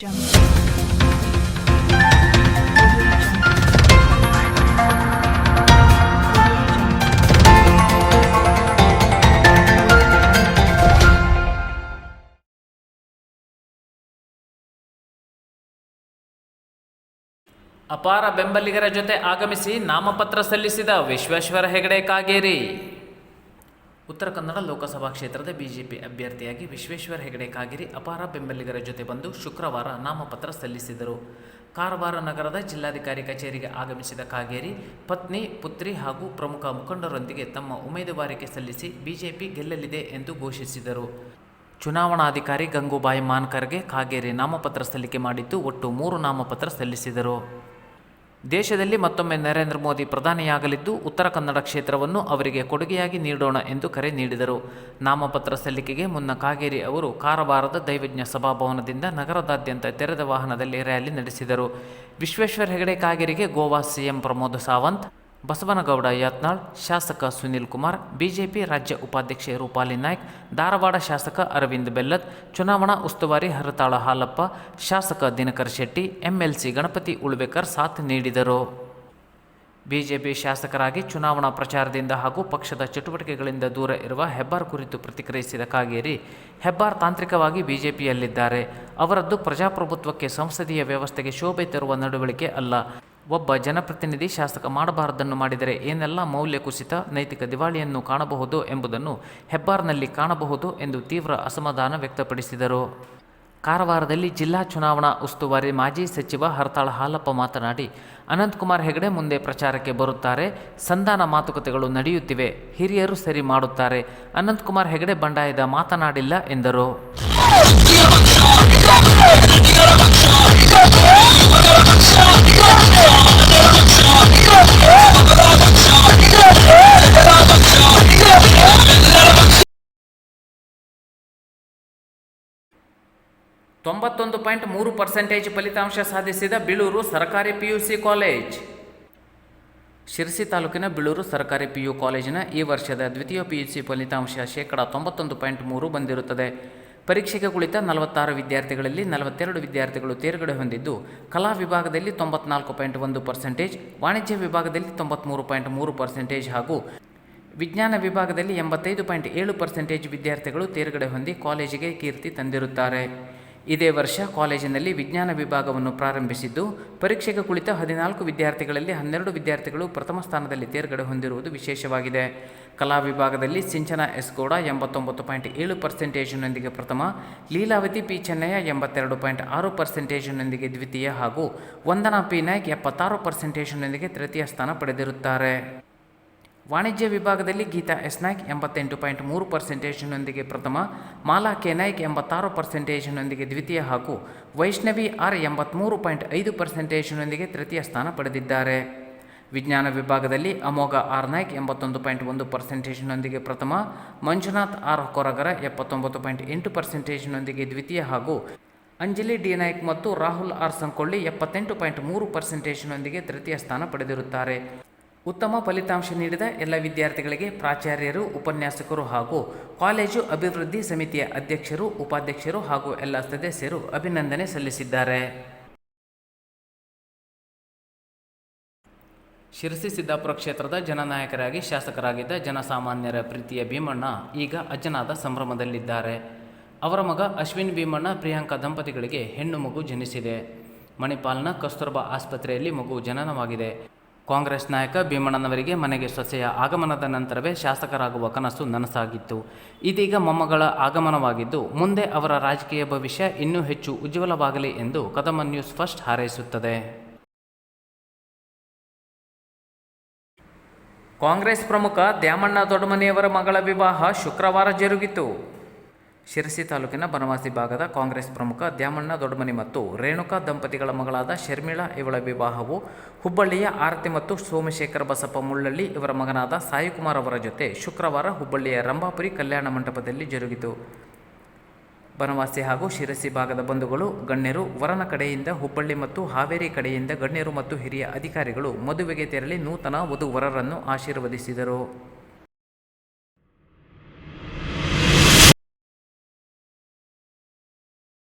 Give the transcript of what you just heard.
ಅಪಾರ ಬೆಂಬಲಿಗರ ಜೊತೆ ಆಗಮಿಸಿ ನಾಮಪತ್ರ ಸಲ್ಲಿಸಿದ ವಿಶ್ವೇಶ್ವರ ಹೆಗಡೆ ಕಾಗೇರಿ. ಉತ್ತರ ಕನ್ನಡ ಲೋಕಸಭಾ ಕ್ಷೇತ್ರದ ಬಿಜೆಪಿ ಅಭ್ಯರ್ಥಿಯಾಗಿ ವಿಶ್ವೇಶ್ವರ ಹೆಗಡೆ ಕಾಗೇರಿ ಅಪಾರ ಬೆಂಬಲಿಗರ ಜೊತೆ ಬಂದು ಶುಕ್ರವಾರ ನಾಮಪತ್ರ ಸಲ್ಲಿಸಿದರು. ಕಾರವಾರ ನಗರದ ಜಿಲ್ಲಾಧಿಕಾರಿ ಕಚೇರಿಗೆ ಆಗಮಿಸಿದ ಕಾಗೇರಿ ಪತ್ನಿ, ಪುತ್ರಿ ಹಾಗೂ ಪ್ರಮುಖ ಮುಖಂಡರೊಂದಿಗೆ ತಮ್ಮ ಉಮೇದುವಾರಿಕೆ ಸಲ್ಲಿಸಿ ಬಿಜೆಪಿ ಗೆಲ್ಲಲಿದೆ ಎಂದು ಘೋಷಿಸಿದರು. ಚುನಾವಣಾಧಿಕಾರಿ ಗಂಗೂಬಾಯಿ ಮಾನ್ಕರ್ಗೆ ಕಾಗೇರಿ ನಾಮಪತ್ರ ಸಲ್ಲಿಕೆ ಮಾಡಿದ್ದು ಒಟ್ಟು 3 ನಾಮಪತ್ರ ಸಲ್ಲಿಸಿದರು. ದೇಶದಲ್ಲಿ ಮತ್ತೊಮ್ಮೆ ನರೇಂದ್ರ ಮೋದಿ ಪ್ರಧಾನಿಯಾಗಲಿದ್ದು ಉತ್ತರ ಕನ್ನಡ ಕ್ಷೇತ್ರವನ್ನು ಅವರಿಗೆ ಕೊಡುಗೆಯಾಗಿ ನೀಡೋಣ ಎಂದು ಕರೆ ನೀಡಿದರು. ನಾಮಪತ್ರ ಸಲ್ಲಿಕೆಗೆ ಮುನ್ನ ಕಾಗೇರಿ ಅವರು ಕಾರವಾರದ ದೈವಜ್ಞ ಸಭಾಭವನದಿಂದ ನಗರದಾದ್ಯಂತ ತೆರೆದ ವಾಹನದಲ್ಲಿ ರ್ಯಾಲಿ ನಡೆಸಿದರು. ವಿಶ್ವೇಶ್ವರ ಹೆಗಡೆ ಕಾಗೇರಿಗೆ ಗೋವಾ ಸಿಎಂ ಪ್ರಮೋದ್ ಸಾವಂತ್, ಬಸವನಗೌಡ ಯತ್ನಾಳ್, ಶಾಸಕ ಸುನೀಲ್ ಕುಮಾರ್, ಬಿಜೆಪಿ ರಾಜ್ಯ ಉಪಾಧ್ಯಕ್ಷೆ ರೂಪಾಲಿ ನಾಯ್ಕ್, ಧಾರವಾಡ ಶಾಸಕ ಅರವಿಂದ್ ಬೆಲ್ಲದ್, ಚುನಾವಣಾ ಉಸ್ತುವಾರಿ ಹರತಾಳ ಹಾಲಪ್ಪ, ಶಾಸಕ ದಿನಕರ್ ಶೆಟ್ಟಿ, ಎಂಎಲ್ಸಿ ಗಣಪತಿ ಉಳ್ಬೇಕರ್ ಸಾಥ್ ನೀಡಿದರು. ಬಿಜೆಪಿ ಶಾಸಕರಾಗಿ ಚುನಾವಣಾ ಪ್ರಚಾರದಿಂದ ಹಾಗೂ ಪಕ್ಷದ ಚಟುವಟಿಕೆಗಳಿಂದ ದೂರ ಇರುವ ಹೆಬ್ಬಾರ್ ಕುರಿತು ಪ್ರತಿಕ್ರಿಯಿಸಿದ ಕಾಗೇರಿ, ಹೆಬ್ಬಾರ್ ತಾಂತ್ರಿಕವಾಗಿ ಬಿಜೆಪಿಯಲ್ಲಿದ್ದಾರೆ. ಅವರದ್ದು ಪ್ರಜಾಪ್ರಭುತ್ವಕ್ಕೆ, ಸಂಸದೀಯ ವ್ಯವಸ್ಥೆಗೆ ಶೋಭೆ ತರುವ ನಡವಳಿಕೆ ಅಲ್ಲ. ಒಬ್ಬ ಜನಪ್ರತಿನಿಧಿ ಶಾಸಕ ಮಾಡಬಾರದನ್ನು ಮಾಡಿದರೆ ಏನೆಲ್ಲ ಮೌಲ್ಯ ಕುಸಿತ, ನೈತಿಕ ದಿವಾಳಿಯನ್ನು ಕಾಣಬಹುದು ಎಂಬುದನ್ನು ಹೆಬ್ಬಾರ್ನಲ್ಲಿ ಕಾಣಬಹುದು ಎಂದು ತೀವ್ರ ಅಸಮಾಧಾನ ವ್ಯಕ್ತಪಡಿಸಿದರು. ಕಾರವಾರದಲ್ಲಿ ಜಿಲ್ಲಾ ಚುನಾವಣಾ ಉಸ್ತುವಾರಿ ಮಾಜಿ ಸಚಿವ ಹರತಾಳ ಹಾಲಪ್ಪ ಮಾತನಾಡಿ, ಅನಂತಕುಮಾರ್ ಹೆಗಡೆ ಮುಂದೆ ಪ್ರಚಾರಕ್ಕೆ ಬರುತ್ತಾರೆ. ಸಂಧಾನ ಮಾತುಕತೆಗಳು ನಡೆಯುತ್ತಿವೆ. ಹಿರಿಯರು ಸರಿ ಮಾಡುತ್ತಾರೆ. ಅನಂತಕುಮಾರ್ ಹೆಗಡೆ ಬಂಡಾಯದ ಮಾತನಾಡಿಲ್ಲ ಎಂದರು. (91.3% ಫಲಿತಾಂಶ ಸಾಧಿಸಿದ ಬೀಳೂರು ಸರ್ಕಾರಿ ಪಿಯುಸಿ ಕಾಲೇಜ್. ಶಿರಸಿ ತಾಲೂಕಿನ ಬೀಳೂರು ಸರ್ಕಾರಿ ಪಿಯು ಕಾಲೇಜಿನ ಈ ವರ್ಷದ ದ್ವಿತೀಯ ಪಿಯುಸಿ ಫಲಿತಾಂಶ 91.3% ಬಂದಿರುತ್ತದೆ. ಪರೀಕ್ಷೆಗೆ ಕುಳಿತ 46 ವಿದ್ಯಾರ್ಥಿಗಳಲ್ಲಿ 42 ವಿದ್ಯಾರ್ಥಿಗಳು ತೇರ್ಗಡೆ ಹೊಂದಿದ್ದು, ಕಲಾ ವಿಭಾಗದಲ್ಲಿ 94.1%, ವಾಣಿಜ್ಯ ವಿಭಾಗದಲ್ಲಿ 93.3% ಹಾಗೂ ವಿಜ್ಞಾನ ವಿಭಾಗದಲ್ಲಿ 85.7% ವಿದ್ಯಾರ್ಥಿಗಳು ತೇರ್ಗಡೆ ಹೊಂದಿ ಕಾಲೇಜಿಗೆ ಕೀರ್ತಿ ತಂದಿರುತ್ತಾರೆ. ಇದೇ ವರ್ಷ ಕಾಲೇಜಿನಲ್ಲಿ ವಿಜ್ಞಾನ ವಿಭಾಗವನ್ನು ಪ್ರಾರಂಭಿಸಿದ್ದು, ಪರೀಕ್ಷೆಗೆ ಕುಳಿತ 14 ವಿದ್ಯಾರ್ಥಿಗಳಲ್ಲಿ 12 ವಿದ್ಯಾರ್ಥಿಗಳು ಪ್ರಥಮ ಸ್ಥಾನದಲ್ಲಿ ತೇರ್ಗಡೆ ಹೊಂದಿರುವುದು ವಿಶೇಷವಾಗಿದೆ. ಕಲಾ ವಿಭಾಗದಲ್ಲಿ ಸಿಂಚನಾ ಎಸ್ ಗೌಡ 89.7%ನೊಂದಿಗೆ ಪ್ರಥಮ, ಲೀಲಾವತಿ ಪಿ ಚೆನ್ನಯ್ಯ 82.6%ನೊಂದಿಗೆ ದ್ವಿತೀಯ ಹಾಗೂ ವಂದನಾ ಪಿ ನಾಯ್ಕ್ 76%ನೊಂದಿಗೆ ತೃತೀಯ ಸ್ಥಾನ ಪಡೆದಿರುತ್ತಾರೆ. ವಾಣಿಜ್ಯ ವಿಭಾಗದಲ್ಲಿ ಗೀತಾ ಎಸ್ ನಾಯ್ಕ್ 88.3%ನೊಂದಿಗೆ ಪ್ರಥಮ, ಮಾಲಾ ಕೆ ನಾಯ್ಕ್ 86%ನೊಂದಿಗೆ ದ್ವಿತೀಯ ಹಾಗೂ ವೈಷ್ಣವಿ ಆರ್ 83.5%ನೊಂದಿಗೆ ತೃತೀಯ ಸ್ಥಾನ ಪಡೆದಿದ್ದಾರೆ. ವಿಜ್ಞಾನ ವಿಭಾಗದಲ್ಲಿ ಅಮೋಘ ಆರ್ ನಾಯ್ಕ್ 81.1%ನೊಂದಿಗೆ ಪ್ರಥಮ, ಮಂಜುನಾಥ್ ಆರ್ ಕೊರಗರ 79.8%ನೊಂದಿಗೆ ದ್ವಿತೀಯ ಹಾಗೂ ಅಂಜಲಿ ಡಿ ನಾಯ್ಕ್ ಮತ್ತು ರಾಹುಲ್ ಆರ್ ಸಂಕೊಳ್ಳಿ 78.3%ನೊಂದಿಗೆ ತೃತೀಯ ಸ್ಥಾನ ಪಡೆದಿರುತ್ತಾರೆ. ಉತ್ತಮ ಫಲಿತಾಂಶ ನೀಡಿದ ಎಲ್ಲ ವಿದ್ಯಾರ್ಥಿಗಳಿಗೆ ಪ್ರಾಚಾರ್ಯರು, ಉಪನ್ಯಾಸಕರು ಹಾಗೂ ಕಾಲೇಜು ಅಭಿವೃದ್ಧಿ ಸಮಿತಿಯ ಅಧ್ಯಕ್ಷರು, ಉಪಾಧ್ಯಕ್ಷರು ಹಾಗೂ ಎಲ್ಲ ಸದಸ್ಯರು ಅಭಿನಂದನೆ ಸಲ್ಲಿಸಿದ್ದಾರೆ. ಶಿರಸಿ ಸಿದ್ದಾಪುರ ಕ್ಷೇತ್ರದ ಜನನಾಯಕರಾಗಿ ಶಾಸಕರಾಗಿದ್ದ ಜನಸಾಮಾನ್ಯರ ಪ್ರೀತಿಯ ಭೀಮಣ್ಣ ಈಗ ಅಜ್ಜನಾದ ಸಂಭ್ರಮದಲ್ಲಿದ್ದಾರೆ. ಅವರ ಮಗ ಅಶ್ವಿನ್ ಭೀಮಣ್ಣ ಪ್ರಿಯಾಂಕಾ ದಂಪತಿಗಳಿಗೆ ಹೆಣ್ಣು ಮಗು ಜನಿಸಿದೆ. ಮಣಿಪಾಲ್ನ ಕಸ್ತೂರ್ಬಾ ಆಸ್ಪತ್ರೆಯಲ್ಲಿ ಮಗು ಜನನವಾಗಿದೆ. ಕಾಂಗ್ರೆಸ್ ನಾಯಕ ಭೀಮಣ್ಣನವರಿಗೆ ಮನೆಗೆ ಸೊಸೆಯ ಆಗಮನದ ನಂತರವೇ ಶಾಸಕರಾಗುವ ಕನಸು ನನಸಾಗಿತ್ತು. ಇದೀಗ ಮೊಮ್ಮಗಳ ಆಗಮನವಾಗಿದ್ದು, ಮುಂದೆ ಅವರ ರಾಜಕೀಯ ಭವಿಷ್ಯ ಇನ್ನೂ ಹೆಚ್ಚು ಉಜ್ವಲವಾಗಲಿ ಎಂದು ಕದಮ ನ್ಯೂಸ್ ಫಸ್ಟ್ ಹಾರೈಸುತ್ತದೆ. ಕಾಂಗ್ರೆಸ್ ಪ್ರಮುಖ ದ್ಯಾಮಣ್ಣ ದೊಡ್ಡಮನಿಯವರ ಮಗಳ ವಿವಾಹ ಶುಕ್ರವಾರ ಜರುಗಿತು. ಶಿರಸಿ ತಾಲೂಕಿನ ಬನವಾಸಿ ಭಾಗದ ಕಾಂಗ್ರೆಸ್ ಪ್ರಮುಖ ದ್ಯಾಮಣ್ಣ ದೊಡ್ಡಮನಿ ಮತ್ತು ರೇಣುಕಾ ದಂಪತಿಗಳ ಮಗಳಾದ ಶರ್ಮಿಳಾ ಇವಳ ವಿವಾಹವು ಹುಬ್ಬಳ್ಳಿಯ ಆರತಿ ಮತ್ತು ಸೋಮಶೇಖರ ಬಸಪ್ಪ ಮುಳ್ಳಳ್ಳಿ ಇವರ ಮಗನಾದ ಸಾಯಿಕುಮಾರ್ ಅವರ ಜೊತೆ ಶುಕ್ರವಾರ ಹುಬ್ಬಳ್ಳಿಯ ರಂಭಾಪುರಿ ಕಲ್ಯಾಣ ಮಂಟಪದಲ್ಲಿ ಜರುಗಿತು. ಬನವಾಸಿ ಹಾಗೂ ಶಿರಸಿ ಭಾಗದ ಬಂಧುಗಳು, ಗಣ್ಯರು, ವರನ ಕಡೆಯಿಂದ ಹುಬ್ಬಳ್ಳಿ ಮತ್ತು ಹಾವೇರಿ ಕಡೆಯಿಂದ ಗಣ್ಯರು ಮತ್ತು ಹಿರಿಯ ಅಧಿಕಾರಿಗಳು ಮದುವೆಗೆ ತೆರಳಿ ನೂತನ ವಧು ವರರನ್ನು ಆಶೀರ್ವದಿಸಿದರು.